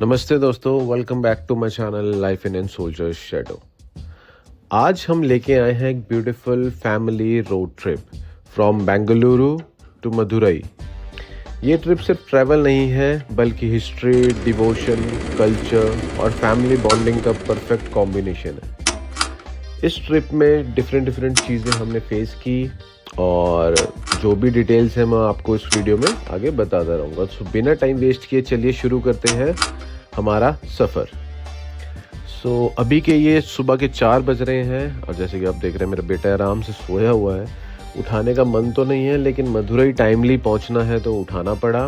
नमस्ते दोस्तों, welcome back to my channel life in an soldier's shadow. आज हम लेके आए हैं एक beautiful family road trip from Bengaluru to Madurai. ये ट्रिप सिर्फ ट्रैवल नहीं है बल्कि हिस्ट्री, डिवोशन, कल्चर और फैमिली बॉन्डिंग का परफेक्ट कॉम्बिनेशन है। इस ट्रिप में डिफरेंट चीज़ें हमने फेस की और जो भी डिटेल्स हैं मैं आपको इस वीडियो में आगे बताता रहूँगा। तो बिना टाइम वेस्ट किए चलिए शुरू करते हैं हमारा सफ़र। अभी के ये सुबह के 4 बज रहे हैं और जैसे कि आप देख रहे हैं मेरा बेटा आराम से सोया हुआ है। उठाने का मन तो नहीं है लेकिन मदुरई टाइमली पहुंचना है तो उठाना पड़ा।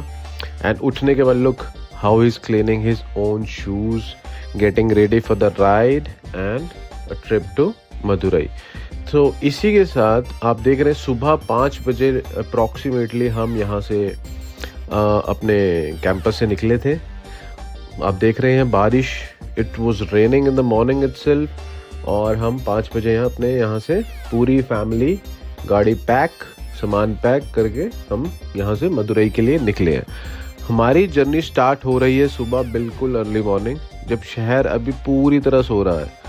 एंड उठने के बाद look how is cleaning his own shoes, getting ready for the ride and a trip to Madurai. तो इसी के साथ आप देख रहे हैं सुबह 5 बजे अप्रॉक्सीमेटली हम यहाँ से अपने कैंपस से निकले थे। आप देख रहे हैं बारिश, it was raining in the morning itself और हम 5 बजे यहाँ से पूरी फैमिली गाड़ी सामान पैक करके हम यहाँ से मदुरई के लिए निकले हैं। हमारी जर्नी स्टार्ट हो रही है सुबह बिल्कुल अर्ली मॉर्निंग, जब शहर अभी पूरी तरह सो रहा है।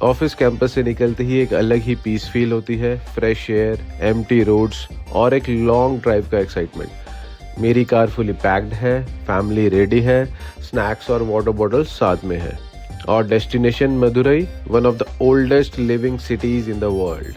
ऑफिस कैंपस से निकलते ही एक अलग ही पीस फील होती है, फ्रेश एयर, एम्प्टी रोड्स और एक लॉन्ग ड्राइव का एक्साइटमेंट। मेरी कार फुली पैक्ड है, फैमिली रेडी है, स्नैक्स और वाटर बॉटल साथ में है और destination Madurai, one of the oldest living cities in the world.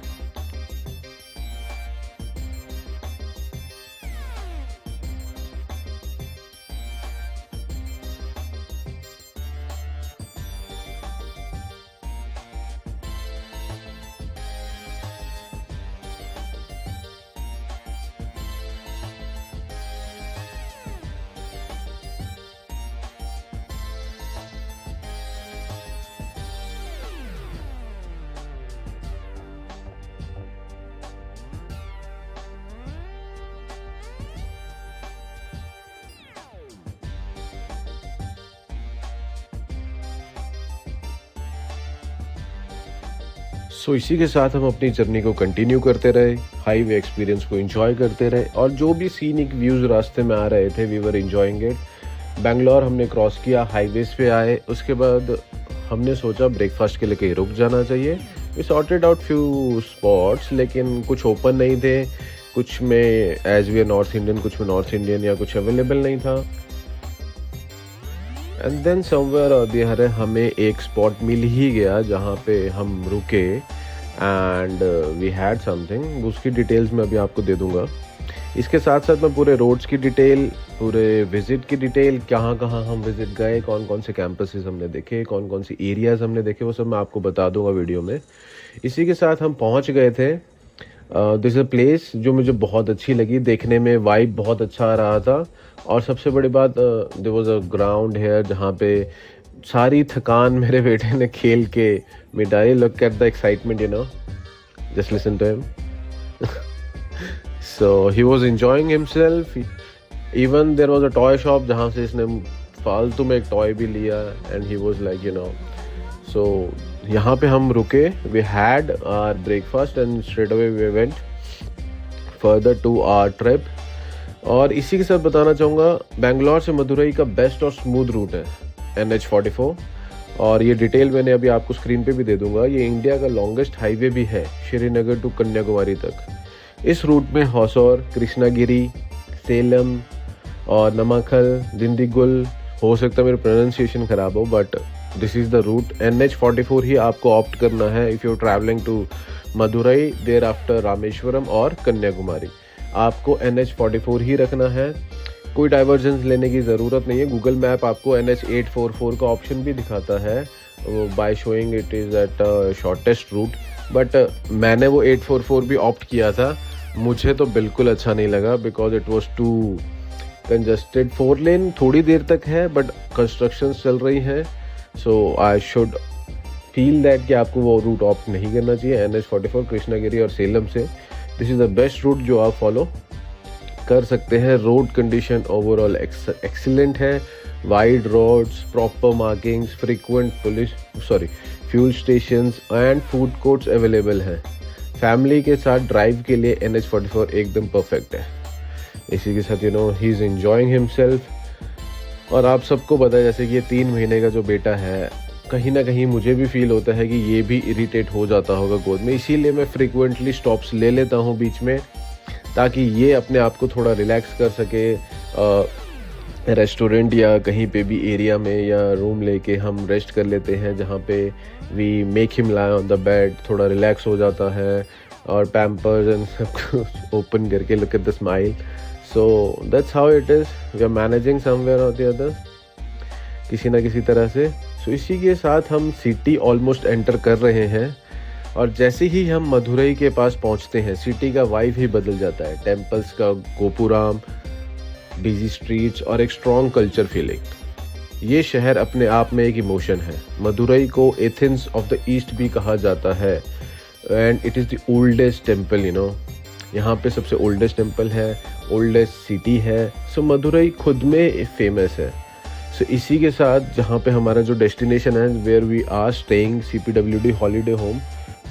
इसी के साथ हम अपनी जर्नी को कंटिन्यू करते रहे, हाईवे एक्सपीरियंस को एंजॉय करते रहे और जो भी सीनिक व्यूज रास्ते में आ रहे थे we were enjoying it. Bangalore हमने क्रॉस किया, हाईवेज पे आए, उसके बाद हमने सोचा ब्रेकफास्ट के लिए कहीं रुक जाना चाहिए। We sorted out few spots लेकिन कुछ ओपन नहीं थे, कुछ में एज वी नॉर्थ इंडियन, कुछ में नॉर्थ इंडियन या कुछ अवेलेबल नहीं था। एंड देन समवेयर और द अदर हमें एक स्पॉट मिल ही गया जहाँ पे हम रुके एंड वी हैड समथिंग। उसकी डिटेल्स मैं अभी आपको दे दूंगा। इसके साथ साथ मैं पूरे रोड्स की डिटेल, पूरे विजिट की डिटेल, कहाँ कहाँ हम विजिट गए, कौन कौन से कैंपसेस हमने देखे, कौन कौन से एरियाज़ हमने देखे, वो सब मैं आपको बता दूंगा वीडियो में। इसी के साथ हम पहुँच गए थे दिस अ प्लेस जो मुझे बहुत अच्छी लगी, देखने में वाइब बहुत अच्छा आ रहा था और सबसे बड़ी बात there was a ground here जहाँ पे सारी थकान मेरे बेटे ने खेल के मिटाई। Look at the excitement, you know, just listen to him. So he was enjoying himself. Even there was a toy shop जहाँ से इसने फालतू में एक टॉय भी लिया and he was like, you know. So यहाँ पे हम रुके, we had our breakfast and straight away we went further to our trip. और इसी के साथ बताना चाहूँगा बेंगलोर से मदुरई का बेस्ट और स्मूथ रूट है NH44 और ये डिटेल मैंने अभी आपको स्क्रीन पे भी दे दूंगा। ये इंडिया का लॉन्गेस्ट हाईवे भी है, श्रीनगर टू कन्याकुमारी तक। इस रूट में हॉसौर, कृष्णागिरी, सेलम और नमाखल, दिंडीगुल, हो सकता है मेरा प्रोनाउंसिएशन खराब हो but this is the route. NH44 ही आपको ऑप्ट करना है if you travelling to Madurai, thereafter Rameswaram और कन्याकुमारी। आपको NH44 ही रखना है, कोई डाइवर्जेंस लेने की ज़रूरत नहीं है। गूगल मैप आपको NH844 का ऑप्शन भी दिखाता है by showing it is at shortest route, but मैंने वो 844 भी ऑप्ट किया था। मुझे तो बिल्कुल अच्छा नहीं लगा because it was too congested. 4 lane थोड़ी देर तक है बट कंस्ट्रक्शन चल रही हैं, so I should feel that कि आपको वो रूट ऑप्ट नहीं करना चाहिए। NH44 कृष्णागिरी और सेलम से this is the best route जो आप फॉलो कर सकते हैं। रोड कंडीशन ओवरऑल एक्सीलेंट है, wide roads, proper markings, frequent fuel stations and food courts available हैं। फैमिली के साथ ड्राइव के लिए NH44 एकदम परफेक्ट है। इसी के साथ ही इज एंजॉयिंग हिमसेल्फ। और आप सबको पता है जैसे कि ये 3 महीने का जो बेटा है, कहीं ना कहीं मुझे भी फील होता है कि ये भी इरिटेट हो जाता होगा गोद में, इसीलिए मैं फ्रिक्वेंटली स्टॉप्स ले लेता हूँ बीच में, ताकि ये अपने आप को थोड़ा रिलैक्स कर सके। रेस्टोरेंट या कहीं पे भी एरिया में या रूम लेके हम रेस्ट कर लेते हैं, जहाँ पे we make him lie on the bed, थोड़ा रिलैक्स हो जाता है, और पैम्पर्स एंड सब कुछ ओपन करके look at the smile. So that's how it is, we are managing somewhere और द अदर, किसी ना किसी तरह से। सो इसी के साथ हम सिटी ऑलमोस्ट एंटर कर रहे हैं, और जैसे ही हम मदुरई के पास पहुंचते हैं सिटी का वाइब ही बदल जाता है। टेम्पल्स का गोपुराम, बिजी स्ट्रीट्स और एक स्ट्रॉन्ग कल्चर फीलिंग। ये शहर अपने आप में एक इमोशन है। मदुरई को एथेंस ऑफ द ईस्ट भी कहा जाता है, and it is the oldest temple, यहाँ पे सबसे ओल्डेस्ट टेम्पल है, ओल्डेस्ट सिटी है। सो मदुरई खुद में फेमस है। सो इसी के साथ जहाँ पे हमारा जो डेस्टिनेशन है, where we are staying, CPWD holiday home,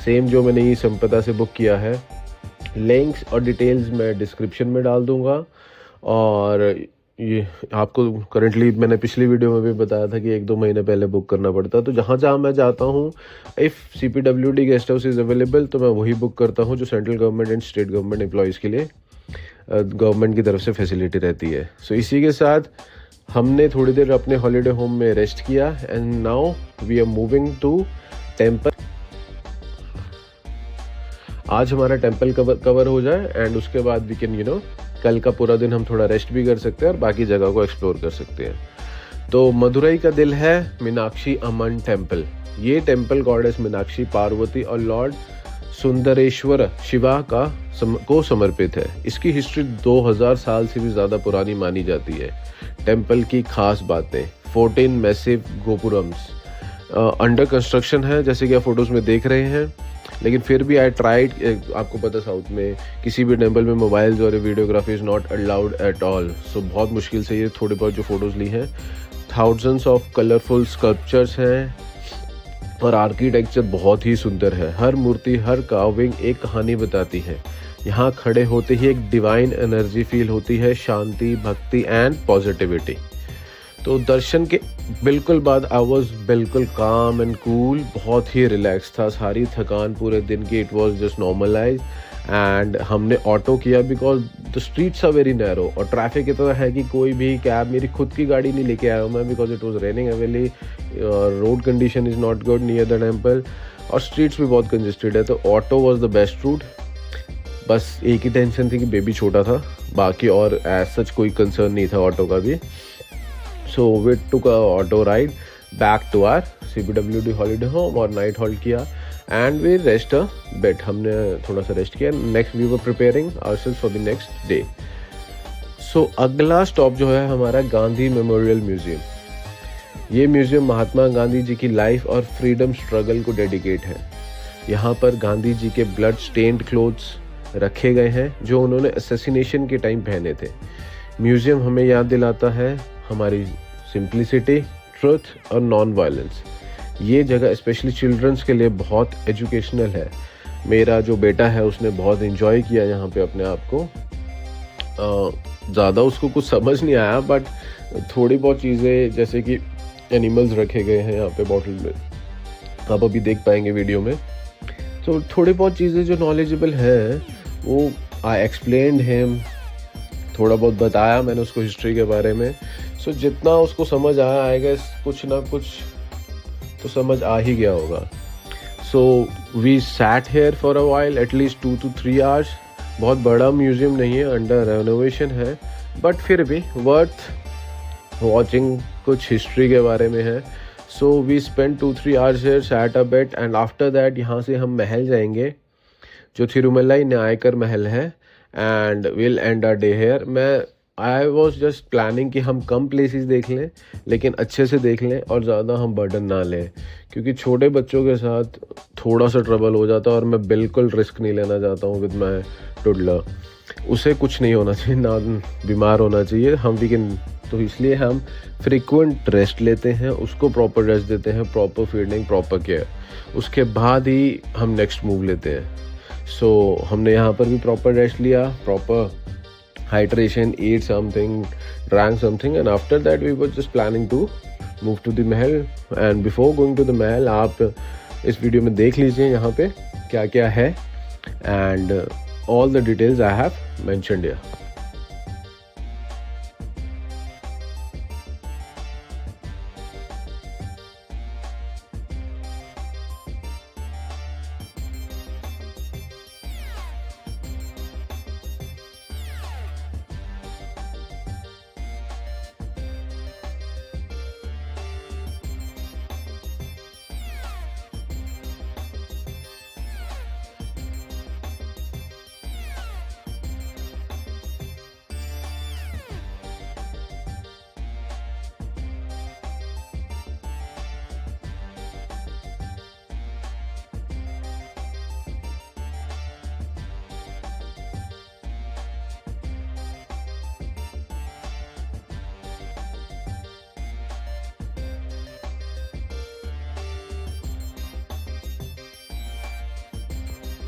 same जो मैंने ये संपदा से बुक किया है, लिंक्स और डिटेल्स मैं डिस्क्रिप्शन में डाल दूंगा। और ये आपको करंटली मैंने पिछली वीडियो में भी बताया था कि 1-2 महीने पहले बुक करना पड़ता है। तो जहाँ जहाँ मैं जाता हूँ, if CPWD guest house is available, तो मैं वही बुक करता हूँ जो central government and state government employees के लिए गवर्नमेंट की तरफ से फैसिलिटी रहती है। सो इसी के साथ हमने थोड़ी देर अपने हॉलीडे होम में रेस्ट किया, and now we are moving to temple. आज हमारा टेम्पल कवर हो जाए, एंड उसके बाद वी कैन कल का पूरा दिन हम थोड़ा रेस्ट भी कर सकते हैं और बाकी जगह को एक्सप्लोर कर सकते हैं। तो मदुरई का दिल है मीनाक्षी अम्मन टेम्पल। ये टेम्पल गॉडेस मीनाक्षी, पार्वती और लॉर्ड सुंदरेश्वर शिवा को समर्पित है। इसकी हिस्ट्री 2000 साल से भी ज़्यादा पुरानी मानी जाती है। टेम्पल की खास बातें, 14 मैसिव गोपुरम्स अंडर कंस्ट्रक्शन है, जैसे कि आप फोटोज़ में देख रहे हैं। लेकिन फिर भी आई ट्राइड, आपको पता साउथ में किसी भी टेम्पल में मोबाइल्स और videography is not allowed at all. So बहुत मुश्किल से ये थोड़ी बहुत जो फ़ोटोज़ ली हैं। थाउजेंड्स ऑफ कलरफुल स्कल्पचर्स हैं, और आर्किटेक्चर बहुत ही सुंदर है। हर मूर्ति, हर कार्विंग एक कहानी बताती है। यहाँ खड़े होते ही एक डिवाइन एनर्जी फील होती है, शांति, भक्ति एंड पॉजिटिविटी। तो दर्शन के बिल्कुल बाद आई वॉज बिल्कुल काम एंड कूल, बहुत ही रिलैक्स था। सारी थकान पूरे दिन की it was just normalise. And हमने ऑटो किया because the streets are very narrow, और ट्रैफिक इतना है कि कोई भी कैब, मेरी खुद की गाड़ी नहीं लेके आया हूँ मैं, because it was raining heavily, road condition is not good near the temple, और स्ट्रीट्स भी बहुत कंजेस्टेड है। तो auto was the best root. बस एक ही टेंशन थी कि बेबी छोटा था, बाकी और एज सच कोई कंसर्न नहीं था ऑटो का भी। So we took a auto ride back to our CPWD holiday home, और नाइट हॉल्ट किया, and we rest a bit. हमने थोड़ा सा रेस्ट किया। Next we were preparing ourselves for the next day. So अगला stop जो है हमारा गांधी मेमोरियल म्यूजियम। ये म्यूजियम महात्मा गांधी जी की लाइफ और फ्रीडम स्ट्रगल को डेडिकेट है। यहाँ पर गांधी जी के ब्लड स्टेन्ड क्लोथ्स रखे गए हैं जो उन्होंने असैसिनेशन के टाइम पहने थे। म्यूजियम हमें याद दिलाता है हमारी सिंप्लिसिटी, ट्रुथ और नॉन वायलेंस। ये जगह स्पेशली चिल्ड्रंस के लिए बहुत एजुकेशनल है। मेरा जो बेटा है उसने बहुत एंजॉय किया यहाँ पे अपने आप को। ज़्यादा उसको कुछ समझ नहीं आया, बट थोड़ी बहुत चीज़ें जैसे कि एनिमल्स रखे गए हैं यहाँ पे बॉटल में, आप अभी देख पाएंगे वीडियो में। तो थोड़ी बहुत चीज़ें जो नॉलेजेबल है वो आई एक्सप्लेन्ड हिम, थोड़ा बहुत बताया मैंने उसको हिस्ट्री के बारे में। सो जितना उसको समझ आया, आई गेस कुछ ना कुछ तो समझ आ ही गया होगा। So we sat here for a while, at least 2 to 3 hours। बहुत बड़ा म्यूजियम नहीं है, अंडर रेनोवेशन है, बट फिर भी वर्थ वॉचिंग, कुछ हिस्ट्री के बारे में है। So we spend 2-3 hours here, sat a bit, and after that यहाँ से हम महल जाएंगे जो थिरुमलाई न्यायकर महल है, and will end a day here. I was just planning कि हम कम प्लेसेस देख लें, लेकिन अच्छे से देख लें और ज़्यादा हम बर्डन ना लें, क्योंकि छोटे बच्चों के साथ थोड़ा सा ट्रबल हो जाता है, और मैं बिल्कुल रिस्क नहीं लेना चाहता हूँ विद माई टुडलर। उसे कुछ नहीं होना चाहिए, ना बीमार होना चाहिए। हम वीकेंड तो इसलिए हम फ्रीक्वेंट रेस्ट लेते हैं, उसको प्रॉपर रेस्ट देते हैं, प्रॉपर फीडिंग, प्रॉपर केयर, उसके बाद ही हम नेक्स्ट मूव लेते हैं। सो हमने यहाँ पर भी प्रॉपर रेस्ट लिया, proper hydration, eat something, drank something, and after that we were just planning to move to the Mahal. And before going to the महल, आप इस वीडियो में देख लीजिए यहाँ पे क्या क्या है, and all the details I have mentioned here.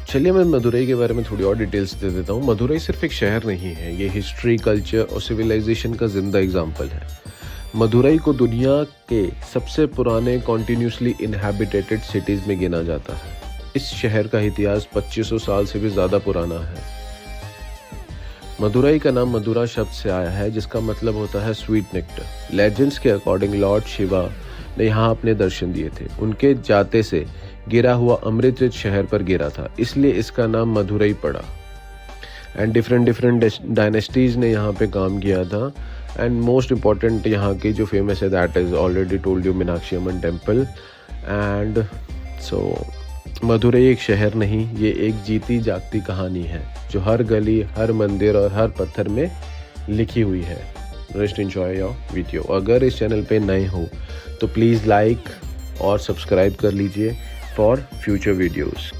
चलिए मैं मदुरई के बारे में थोड़ी और डिटेल्स दे देता हूँ. मदुरई सिर्फ एक शहर नहीं है, ये हिस्ट्री, कल्चर और सिविलाइजेशन का जिंदा एग्जाम्पल है. मदुरई को दुनिया के सबसे पुराने कॉन्टिन्यूसली इनहैबिटेटेड सिटीज़ में गिना जाता है. इस शहर का इतिहास 2500 साल से भी ज़्यादा पुराना है. मदुरई का नाम मदुरा शब्द से आया है, जिसका मतलब होता है स्वीट नेक्टर. लेजेंड्स के अकॉर्डिंग लॉर्ड शिवा ने यहाँ अपने दर्शन दिए थे. उनके जाते से गिरा हुआ अमृत शहर पर गिरा था, इसलिए इसका नाम मदुरई पड़ा. एंड डिफरेंट डायनेस्टीज़ ने यहाँ पे काम किया था. एंड मोस्ट इम्पॉर्टेंट यहाँ की जो फेमस है, that is already told you, Meenakshi Amman temple. And so Madurai एक शहर नहीं, ये एक जीती जागती कहानी है जो हर गली, हर मंदिर और हर पत्थर में लिखी हुई है. Just enjoy your video. अगर इस चैनल पे नए हो तो प्लीज़ लाइक और सब्सक्राइब कर लीजिए फॉर फ्यूचर वीडियोज़.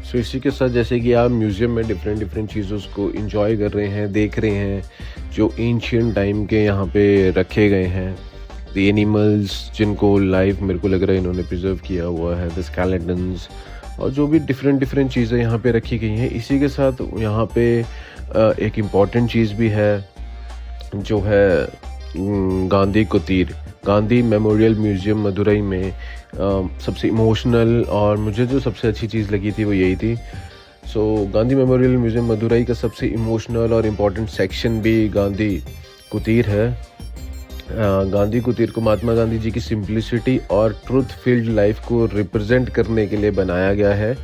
सो इसी के साथ जैसे कि आप म्यूज़ियम में डिफरेंट चीज़ों को इंजॉय कर रहे हैं, देख रहे हैं, जो एंशियंट टाइम के यहाँ पे रखे गए हैं. द एनिमल्स जिनको लाइव मेरे को लग रहा है इन्होंने प्रिजर्व किया हुआ है, द स्केलेटन्स, और जो भी डिफरेंट चीज़ें यहाँ पे रखी गई हैं. इसी के साथ यहाँ पे एक इम्पॉर्टेंट चीज़ भी है जो है गांधी कुटीर, गांधी मेमोरियल म्यूज़ियम मदुरई में. सबसे इमोशनल और मुझे जो सबसे अच्छी चीज़ लगी थी वो यही थी. सो गांधी मेमोरियल म्यूज़ियम मदुरई का सबसे इमोशनल और इम्पॉर्टेंट सेक्शन भी गांधी कुटीर है. गांधी कुटीर को महात्मा गांधी जी की सिंप्लिसिटी और ट्रुथ फील्ड लाइफ को रिप्रेजेंट करने के लिए बनाया गया है.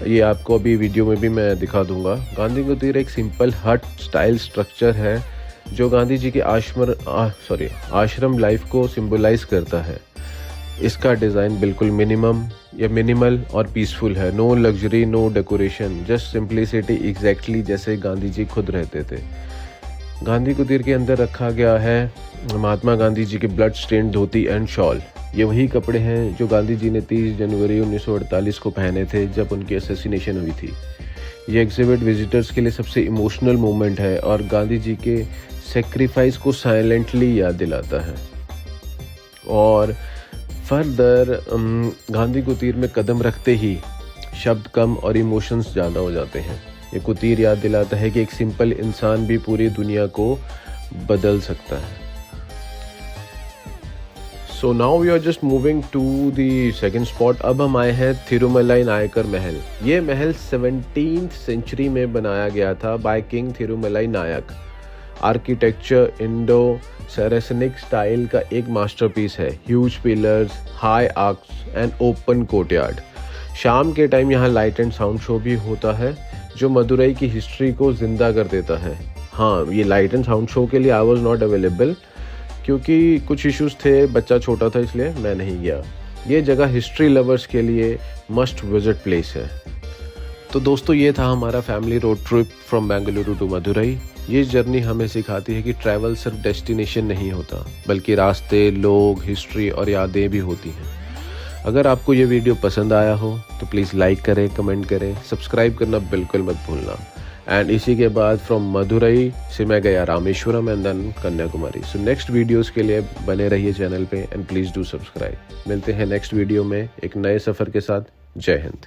ये आपको अभी वीडियो में भी मैं दिखा दूंगा. गांधी कुटीर एक सिंपल हट स्टाइल स्ट्रक्चर है जो गांधी जी के आश्रम लाइफ को सिंबलाइज करता है. इसका डिज़ाइन बिल्कुल मिनिमल और पीसफुल है. No luxury, no decoration, just simplicity, exactly जैसे गांधी जी खुद रहते थे. गांधी कुटीर के अंदर रखा गया है महात्मा गांधी जी के blood stain dhoti and shawl. ये वही कपड़े हैं जो गांधी जी ने 30 जनवरी 1948 को पहने थे जब उनकी असैसिनेशन हुई थी. ये एग्जिबिट विजिटर्स के लिए सबसे इमोशनल मोमेंट है और गांधी जी के सेक्रीफाइस को साइलेंटली याद दिलाता है. और फर्दर गांधी कुटीर में कदम रखते ही शब्द कम और इमोशंस ज़्यादा हो जाते हैं. ये कुटीर याद दिलाता है कि एक सिंपल इंसान भी पूरी दुनिया को बदल सकता है. So now we are just moving to the second spot. अब हम आए हैं थिरुमलाई नायकर महल. ये महल 17th सेंचुरी में बनाया गया था by king Thirumalai Nayak. Architecture Indo सैरासनिक style का एक मास्टरपीस है. Huge pillars, high arcs and open courtyard. शाम के टाइम यहाँ लाइट एंड साउंड शो भी होता है जो मदुरई की हिस्ट्री को ज़िंदा कर देता है। हाँ, ये लाइट एंड साउंड शो के लिए आई वॉज नॉट अवेलेबल क्योंकि कुछ इश्यूज़ थे, बच्चा छोटा था इसलिए मैं नहीं गया। ये जगह हिस्ट्री लवर्स के लिए मस्ट विजिट प्लेस है। तो दोस्तों, ये था हमारा family road trip from Bengaluru to Madurai. ये जर्नी हमें सिखाती है कि ट्रैवल सिर्फ डेस्टिनेशन नहीं होता, बल्कि रास्ते, लोग, हिस्ट्री और यादें भी होती हैं। अगर आपको ये वीडियो पसंद आया हो तो प्लीज़ लाइक करें, कमेंट करें, सब्सक्राइब करना बिल्कुल मत भूलना। एंड इसी के बाद फ्रॉम मदुरई से मैं गया Rameswaram and then Kanyakumari. So next videos के लिए बने रहिए चैनल पे एंड प्लीज़ डू सब्सक्राइब। मिलते हैं नेक्स्ट वीडियो में एक नए सफ़र के साथ। जय हिंद।